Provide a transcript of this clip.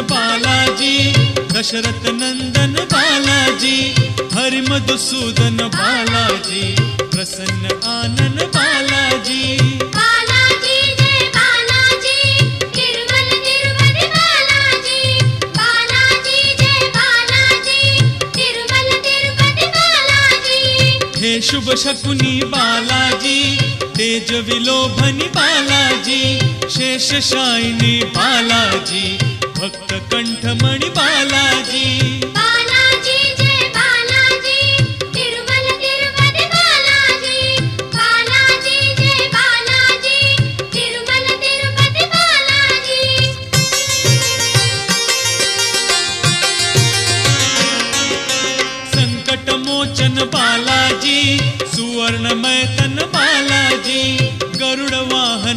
बालाजी, दशरथ नंदन बालाजी, हरि मधुसूदन बालाजी, प्रसन्न आनन बालाजी। बालाजी जय बालाजी, तिरुमल तिरुपति बालाजी। बालाजी जय बालाजी, तिरुमल तिरुपति बालाजी। हे शुभ शकुनी बालाजी, तेज विलोभनी बालाजी, शेषशायिनी बालाजी, भक्त कंठमणि बालाजी। बालाजी जय बालाजी, तिरुमल तिरुपति बालाजी। बालाजी जय बालाजी, तिरुमल तिरुपति बालाजी। संकट मोचन बालाजी, सुवर्णमय तन बालाजी, गरुड़ वाहन